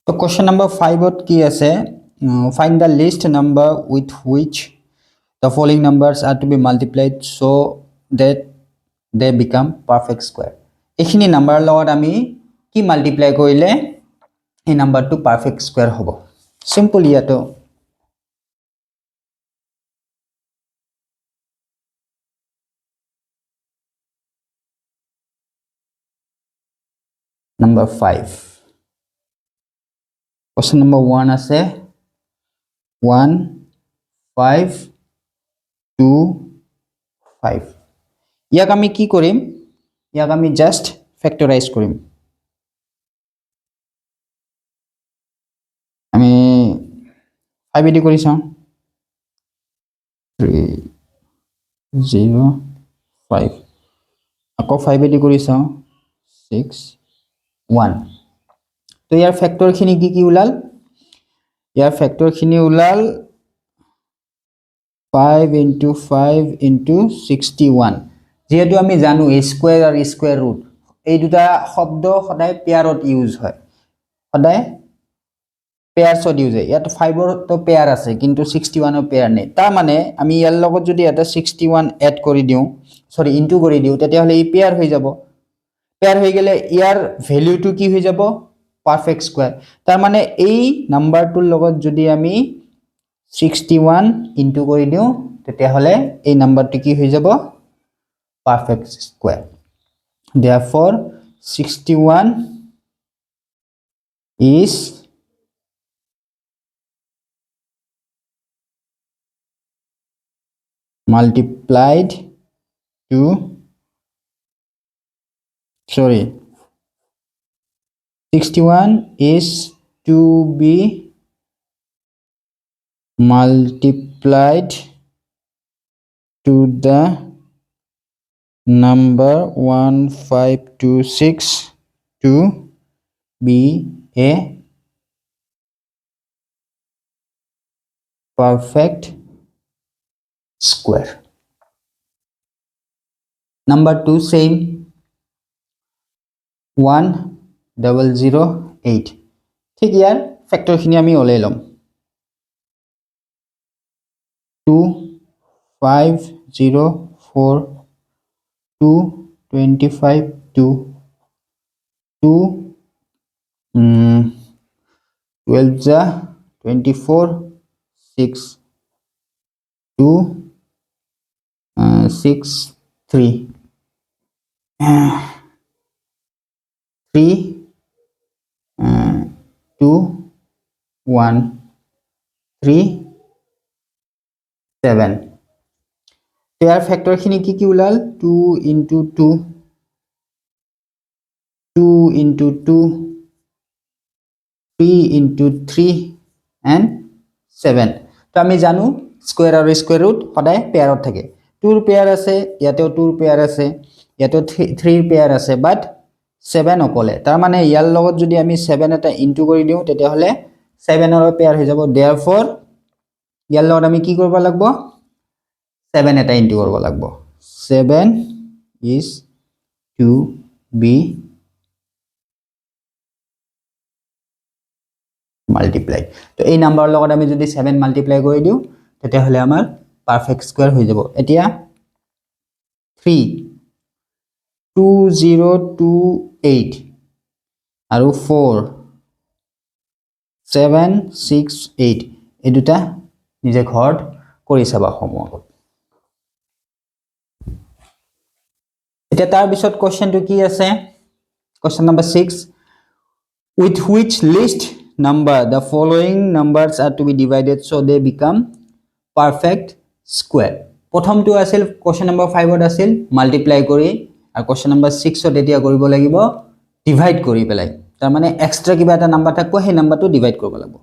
So question number 5 ot ki ase find the least number with which the following numbers are to be multiplied so that they become perfect square. Ekhini number lot ami ki multiply korile এই number to perfect square hobo. Simple yato number 5. Question number 1 ase 1 5 2 5. ইয়াক আমি কি কৰিম ইয়াক আমি just factorize কৰিম আমি 5 AD কৰি চাওঁ 3 0 5 আকৌ 5 এডি কৰি চাওঁ 6 1 তো ইয়াৰ ফ্যাক্টৰ খিনি কি উলাল ইয়াৰ ফ্যাক্টৰ খিনি উলাল 5 into 5 into 61 যেহেতু আমি জানো a square are square root এই দুটা শব্দ সদায় পেয়াৰত ইউজ হয় সদায় পেয়াৰছত ইউজ হয় ইয়াত 5 ৰ তো পেয়াৰ আছে কিন্তু 61 ৰ পেয়াৰ নাই তাৰ মানে আমি ইয়াৰ লগত যদি এটা 61 এড কৰি দিও সৰি ইনটু কৰি দিও তেতিয়া হলে ই পেয়াৰ হৈ যাব পেয়াৰ হৈ গলে ইয়াৰ ভ্যালুটো কি হৈ যাব পাৰফেক্ট স্কয়াৰ তাৰ মানে এই নাম্বাৰটোৰ লগত যদি আমি 61 ইনটু কৰি দিও তেতিয়া হলে এই নাম্বাৰটো কি হৈ যাব perfect square therefore 61 is multiplied to 61 is to be multiplied to the number 1526 to be a perfect square. Number 2 same 1008 ঠিক ইয়াৰ ফ্যাক্টৰ খিনি আমি ওলাই লম 2 5 0 4 2 25 2 2 12 ja 24 6 2 6 3 3 2 1 3 7 ইয়াৰ ফ্যাক্টৰ খিনি কি Wular 2 into 2 2 into 2 3 into 3 and 7 তো আমি জানো স্কয়ার আৰু স্কয়াৰ ৰুট সদায় পেয়াৰত থাকে 2 ৰ পেয়াৰ আছে ইয়াতেও 2 ৰ পেয়াৰ আছে ইয়াতেও 3 ৰ পেয়াৰ আছে বাট 7 অকলে তাৰ মানে ইয়াৰ লগত যদি আমি 7 এটা ইনটু কৰি দিও তেতিয়া হলে 7 ৰ পেয়াৰ হৈ যাব therefore ইয়াৰ লগত আমি কি কৰিব লাগিব 7 এটা ইনটু কৰিব লাগিব 7 is to be multiply তো এই নাম্বাৰ লগত আমি যদি 7 মাল্টিপ্লাই কৰি দিও তেতিয়া হলে আমাৰ পাৰফেক্ট স্কয়াৰ হৈ যাব এতিয়া 3 2028 আৰু 4 768 এই দুটা নিজে ঘৰত কৰি চাবা হোমৱৰ্ক এতিয়া তাৰ পিছত কোৱেশ্চনটো কি আছে question number 6 with which least number the following numbers are to be divided so they become perfect square প্ৰথমটো আছিল কোৱেশ্চন নম্বৰ 5 ত আছিল মাল্টিপ্লাই কৰি আৰু কোৱেশ্চন নম্বৰ 6 ত এতিয়া কৰিব লাগিব ডিভাইড কৰি পেলাই তাৰ মানে এক্সট্ৰা কিবা এটা নাম্বাৰ থাকব সেই নাম্বাৰটো ডিভাইড কৰিব লাগিব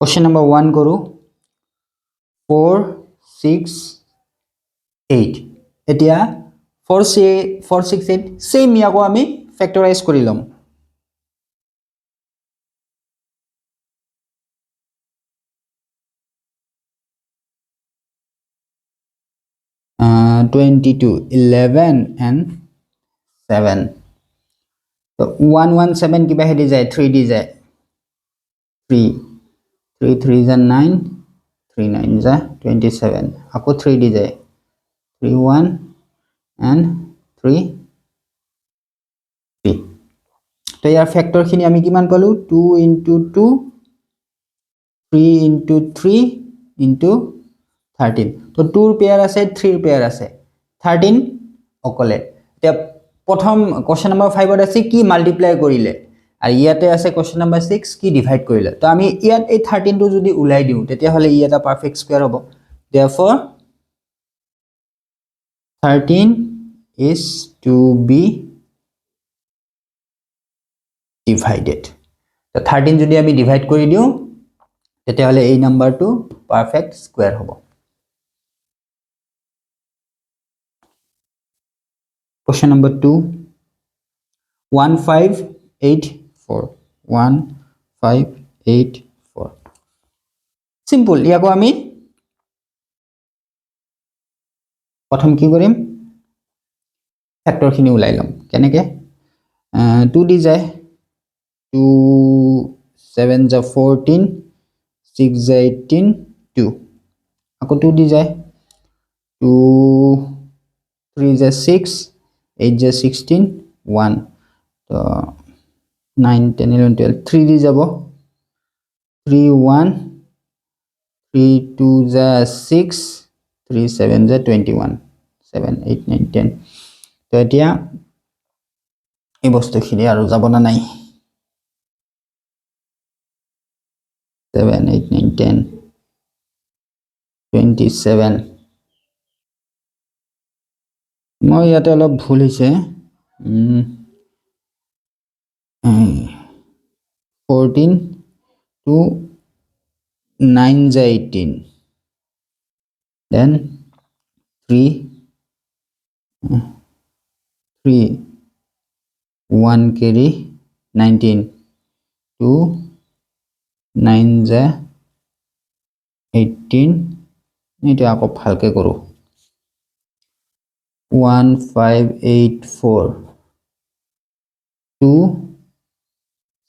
কোৱেশ্চন নম্বৰ 1 কৰো 4 6 8 এতিয়া 468 সেম ইয়াকো আমি ফ্যাক্টৰাইজ কৰি লম 22 11 and 7 তো 117 কিবা হেদি যায় 3 দি যায় 3 3 3 is 9 3 9 is 27 আকৌ 3 দি যায় 3 1 and 3 3 তো ইয়াৰ ফ্যাক্টৰ খিনি আমি কিমান পালো 2 into 2 3 into 3 into 13 তো 2 ৰ পেয়াৰ আছে 3 ৰ পেয়াৰ আছে 13 অকলে এতিয়া প্ৰথম কোশ্চেন নম্বৰ 5 ত আছে কি মাল্টিপ্লাই কৰিলে আৰু ইয়াতে আছে কোশ্চেন নম্বৰ 6 কি ডিভাইড কৰিলে তো আমি ইয়াত এই 13 টো যদি উলাই দিও তেতিয়া হলে ই এটা পারফেক্ট স্কয়ার হ'ব therefore 13 is to be divided তো 13 যদি আমি ডিভাইড কৰি দিও তেতিয়া হলে এই নাম্বাৰটো পারফেক্ট স্কয়ার হ'ব Question number 2 1584 1584 simple ইয়াকো আমি প্ৰথম কি কৰিম ফ্যাক্টৰ খিনি উলাই লম কেনেকে 2 দি যায় 2 7 ja 14 6 ja 18 2 আকৌ 2 দি যায় 2 3 ja 6 8 ja 16 1 तो 9 10 11 12 3 di jabo 3 1 3 2 ja 6 3 7 ja 21 7 8 9 10 তো এতিয়া এই বস্তু খিনি আৰু যাব না নাই 7 8 9 10 27 মই ইয়াতে অলপ ভুল হৈছে 14 to 9 ja 18 then 3 1 carry 19 2 9 ja 18 এটা আকৌ ভালকে কৰো 1584 2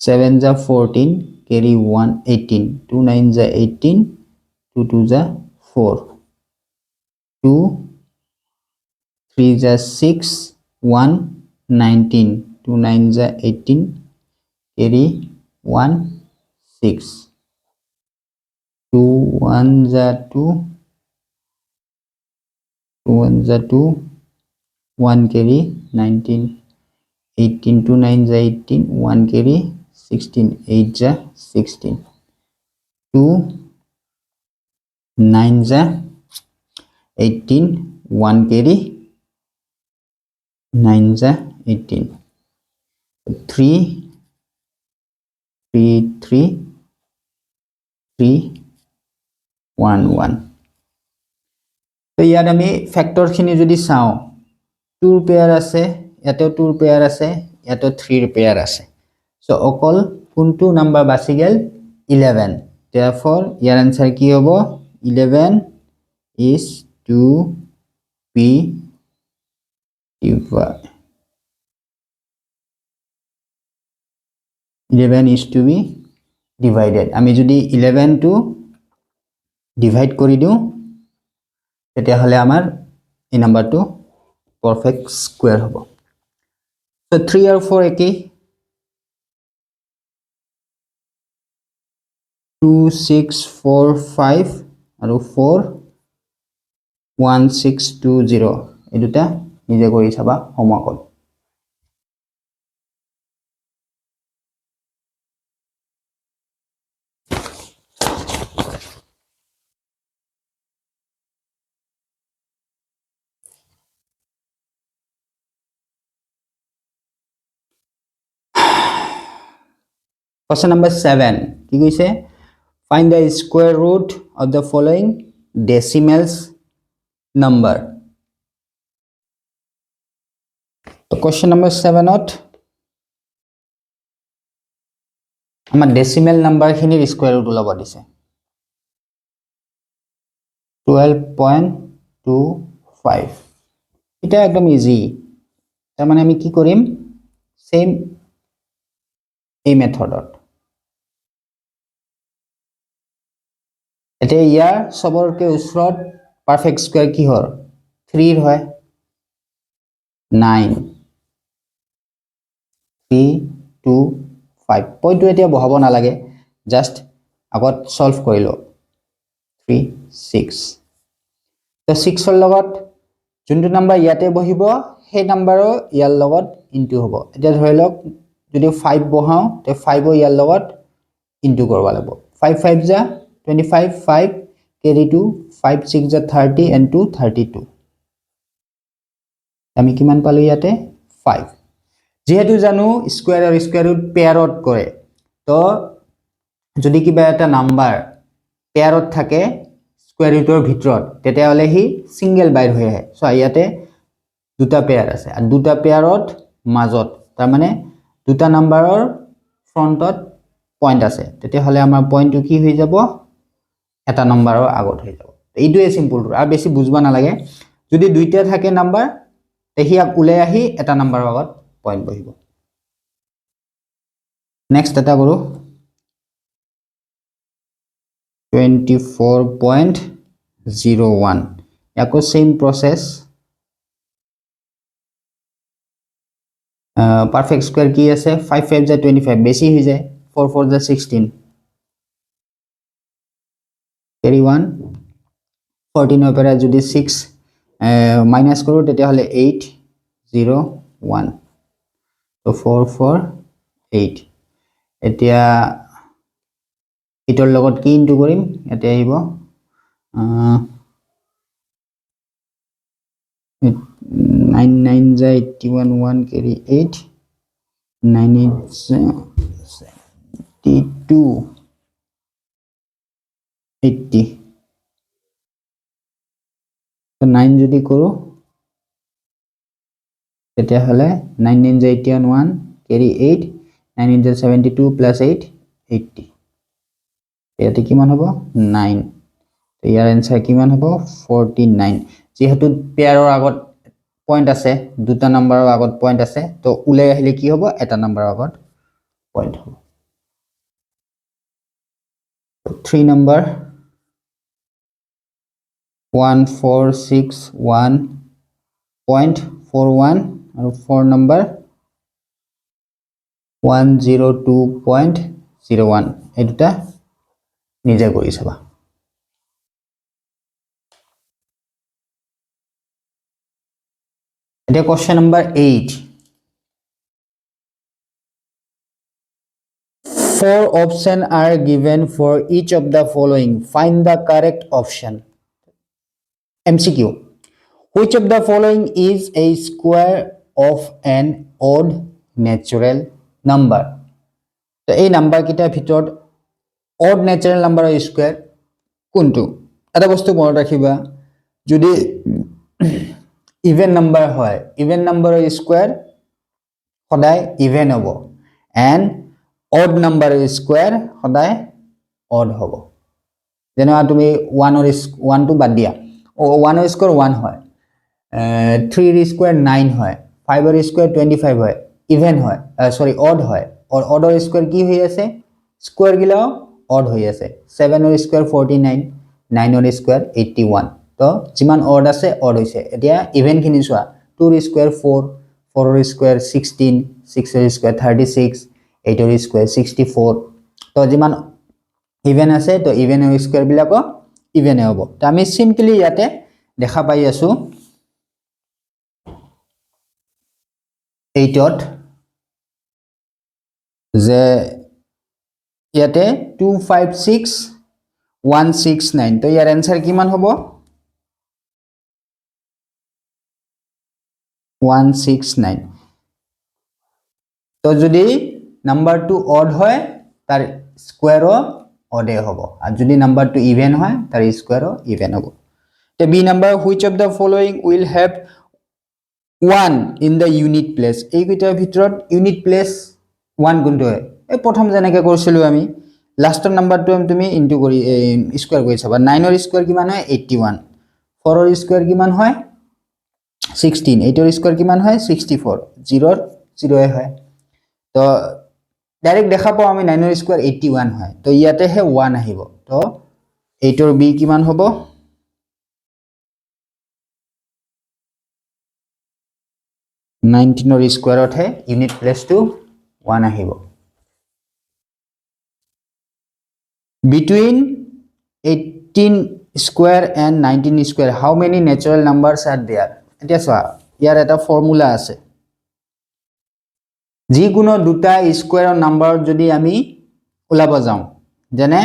7 ja 14 carry 1 18 2 9 ja 18 2 2 ja 4 2 3 ja 6 1 19 2 9 ja 18 carry 1 6 2 1 ja 2 2 1 ja 2 1 carry 19 18 2 9 ja 18 1 carry 16 8 ja 16 2 9 ja 18 1 carry 9 ja 18 3 3 3 3 1 1 তো ইয়াত আমি ফ্যাক্টৰ খিনি যদি চাও 2 ৰ পেয়াৰ আছে ইয়াতেও 2 ৰ পেয়াৰ আছে ইয়াতেও 3 ৰ পেয়াৰ আছে সো অকল কোনটো নাম্বাৰ বাছি গেল 11 therefore ইয়াৰ आंसर কি হ'ব 11 is to be divided 11 is to be divided আমি যদি 11 to divide কৰি দিও তেতিয়া হলে আমাৰ এই নাম্বাৰটো পাৰফেক্ট স্কয়াৰ হ'ব সো 3 আৰু 4 একেই 2 6 4 5 আৰু 4 1 6 2 0 এই দুটা নিজে কৰি চাবা হোমৱৰ্কত Question number 7 কি কৈছে find the square root of the following decimals number তো question number 7 ত আমাৰ decimal number খিনিৰ square root ওলাব দিছে 12.25 এটা একদম ইজি তাৰ মানে আমি কি কৰিম সেম এই মেথডত এতিয়া ইয়াৰ সবৰকে ওচৰত পাৰফেক্ট স্কয়াৰ কি হৰ 3 হয় 9 3 2 5 পইণ্টটো এতিয়া বহাব নালাগে জাস্ট আগত সলভ কৰি ল 3 6 তো 6 ৰ লগত যোনটো নাম্বাৰ ইয়াতে বহিব সেই নাম্বাৰৰ ইয়াৰ লগত ইনটু হ'ব এতিয়া ধৰি লওক যদি 5 বহাও তে 5 ৰ ইয়াৰ লগত ইনটু কৰিব লাগিব 5 5 যা 25 5 carry 2 5 6 যা 30 and 2 32 আমি কিমান পালো ইয়াতে 5 যেহেতু জানো স্কয়ার আর স্কয়ার রুট পেয়ারত কৰে তো যদি কিবা এটা নাম্বাৰ পেয়াৰত থাকে স্কয়াৰ ৰুটৰ ভিতৰত তেতিয়া হলে হি সিঙ্গেল বাইট হৈ আহে সো ইয়াতে দুটা পেয়ার আছে আর দুটা পেয়ারত মাজত তাৰ মানে দুটা নাম্বাৰৰ ফ্ৰন্টত পয়েন্ট আছে তেতিয়া হলে আমাৰ পয়েন্টটো কি হৈ যাব এটা নাম্বাৰৰ আগত হৈ যাব এইটোৱে সিম্পল আৰু বেছি বুজবা নালাগে যদি দুইটা থাকে নাম্বাৰ তেহিয়াক উলাই আহি এটা নাম্বাৰৰ আগত পয়েন্ট বহিব নেক্সট এটা কৰো 24.01 ইয়াকো সেম প্রসেস পারফেক্ট স্কয়ার কি আছে 5 5 যা 25 বেশি হৈ যায় 4 4 যা 16 carry 1 14 পৰা যদি 6 মাইনাস কৰো তেতিয়া হলে 8 0 1 তো 4 4 8 এতিয়া ইটোৰ লগত কি ইনটু কৰিম ইয়াতে আহিব 9 9 যা 81 1 carry 8 9 72 80 তো 9 যদি কৰো তেতিয়া হলে 9 9 যা 81 1 carry 8 9 যা 72 plus 8 80 ইয়াতে কিমান হ'ব 9 তো ইয়াৰ आंसर কিমান হ'ব 49 যেহেতু পেয়াৰৰ আগত পয়েন্ট আছে দুটা নাম্বাৰৰ আগত পয়েন্ট আছে তো উলাই আহিলে কি হ'ব এটা নাম্বাৰৰ আগত পয়েন্ট হ'ব 3 নাম্বাৰ 1461.41 আৰু 4 নাম্বাৰ 102.01 এই দুটা নিজে কৰি চাবা এটা question number 8 4 options are given for each of the following find the correct option MCQ which of the following is a square of an odd natural number তো এই নাম্বার কিটাৰ ভিতৰত odd natural number or square কোনটো এটা বস্তু মনত ৰাখিবা যদি even number হয় even number or square সদায় even হ'ব and odd number or square সদায় odd হ'ব যেনে তুমি 1 or 1 টো বাদ দিয়া 1 or square 1 হয় 3 or square 9 হয় 5 or square 25 হয় even হয় sorry odd হয় or odd or square কি হৈ আছে square গিলাও odd হৈ আছে 7 or square 49 9 or square 81 তো যিমান odd আছে odd হৈছে এতিয়া even খিনি চোৱা 2 or square 4 4 or square 16 6 or square 36 8 or square 64 তো যিমান even আছে তো even or square বিলাকো even হ'ব তো আমি সিম্পলি ইয়াতে দেখা পাই আছো 8ত যে ইয়াতে 256169 তো ইয়াৰ आंसर কিমান হ'ব 169 তো যদি নাম্বাৰটো odd হয় তাৰ স্কয়াৰও odd হ'ব আৰু যদি নাম্বাৰটো ইভেন হয় তাৰ স্কয়াৰও ইভেন হ'ব তে B number which of the following will have 1 in the unit place এই কিটাৰ ভিতৰত unit place 1 কোনটো হয় এই প্ৰথম যেনেকৈ কৰিছিলো আমি লাষ্টৰ নাম্বাৰটো তুমি ইনটু কৰি স্কয়াৰ কৰি চাবা 9 ৰ স্কয়াৰ কিমান হয় 81 4 ৰ স্কয়াৰ কিমান হয় 16 8 স্কয়ার কিমান হয় 64 0 0 এ হয় তো ডাইরেক্ট দেখা পাও আমি 9 স্কয়ার 81 হয় তো ইয়াতে হে 1 আহিব তো 8 ৰ b কিমান হ'ব 19 ৰ স্কয়াৰত হে ইউনিট প্লেস টু 1 আহিব between 18 square and 19 square how many natural numbers are there এতিয়া চোৱা ইয়াৰ এটা ফৰ্মুলা আছে যিকোনো দুটা স্কয়াৰ নাম্বাৰ যদি আমি উলাব যাও যেনে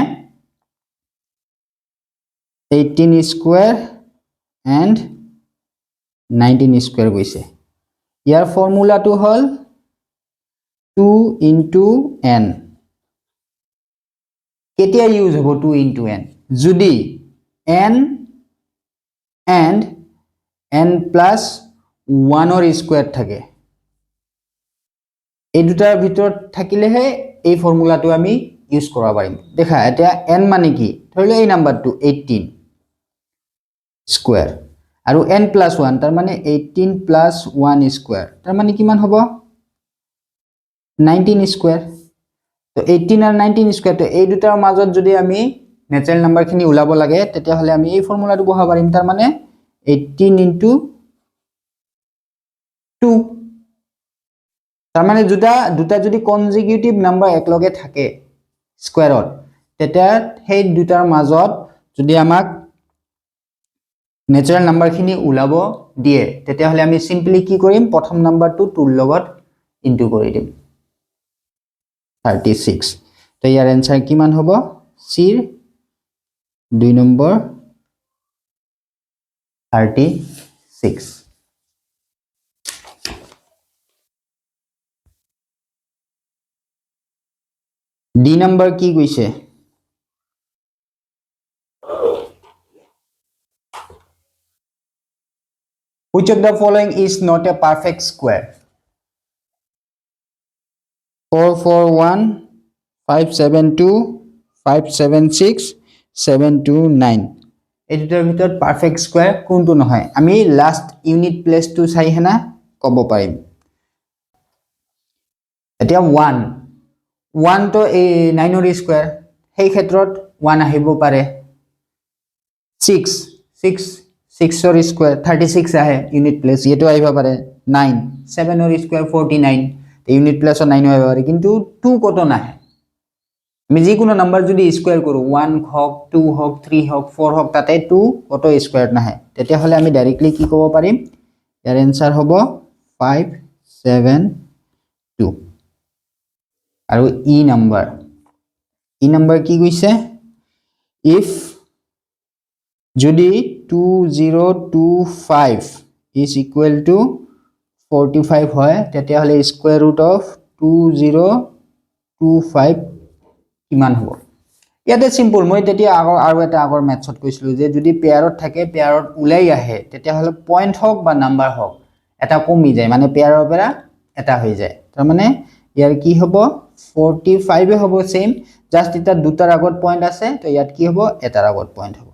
18 square and 19 square গৈছে ইয়াৰ ফৰ্মুলাটো হল 2 into n কেতিয়া ইউজ হ'ব 2 into n যদি n and n plus 1 or square থাকে এই দুটাৰ ভিতৰত থাকিলেহে এই ফৰ্মুলাটো আমি ইউজ কৰিব পাৰিম দেখা এতিয়া n মানে কি ধৰিলে এই নাম্বাৰটো 18 স্কয়াৰ আৰু n plus 1 তাৰ মানে 18 plus 1 স্কয়াৰ তাৰ মানে কিমান হ'ব 19 স্কয়াৰ তো 18 আৰু 19 স্কয়াৰ তো এই দুটাৰ মাজত যদি আমি ন্যাচাৰাল নাম্বাৰ খিনি উলাব লাগে তেতিয়া হলে আমি এই ফৰ্মুলাটো বহাব পাৰিম তাৰ মানে 18 into 2 তাৰ মানে দুটা যদি কনজিকিউটিভ নাম্বাৰ একলগে থাকে স্কয়াৰত তেতিয়া সেই দুটাৰ মাজত যদি আমাক ন্যাচাৰাল নাম্বাৰ খিনি উলাব দিয়ে তেতিয়া হলে আমি সিম্পলি কি কৰিম প্ৰথম নাম্বাৰটো 2 ৰ লগত ইনটু কৰি দিম 36 তো ইয়াৰ आंसर কিমান হ'ব c ৰ 2 নম্বৰ 36 d নম্বৰ কি কৈছে which of the following is not a perfect square 441 572 576 729 এই দুটাৰ ভিতৰত পাৰফেক্ট স্কয়াৰ কোনটো নহয় আমি লাস্ট ইউনিট প্লেস টু চাই হেনা কব পাৰিম এতিয়া 1 তো এই 9 ৰ স্কয়াৰ সেই ক্ষেত্ৰত 1 আহিব পাৰে 6 ৰ স্কয়াৰ 36 আহে ইউনিট প্লেস এটো আহিব পাৰে 9 7 ৰ স্কয়াৰ 49 ইউনিট প্লেসৰ 9 আহিব পাৰে কিন্তু 2 কত নাহে আমি যিকোনো নাম্বাৰ যদি স্কয়াৰ কৰো 1 হক 2 হক 3 হক 4 হক তাতে 2 কত স্কয়াৰ নাহে তেতিয়া হলে আমি ডাইৰেক্টলি কি ক'ব পাৰিম ইয়াৰ आंसर হ'ব 572 আৰু ই নাম্বাৰ কি কৈছে if যদি 2025 is equal to 45 হয় তেতিয়া হলে স্কয়াৰ ৰুট অফ 2025 কিমান হ'ব ইয়াতে সিম্পল মই তেতিয়া আৰু এটা আগৰ মেথছত কৈছিলো যে যদি পেয়াৰত থাকে পেয়াৰত উলাই আহে তেতিয়া হলে পয়েন্ট হক বা নাম্বাৰ হক এটা কমি যায় মানে পেয়াৰৰ পৰা এটা হৈ যায় তাৰ মানে ইয়াৰ কি হ'ব 45 এ হ'ব সেম জাস্ট এটা দুটাৰ আগত পয়েন্ট আছে তো ইয়াত কি হ'ব এটাৰ আগত পয়েন্ট হ'ব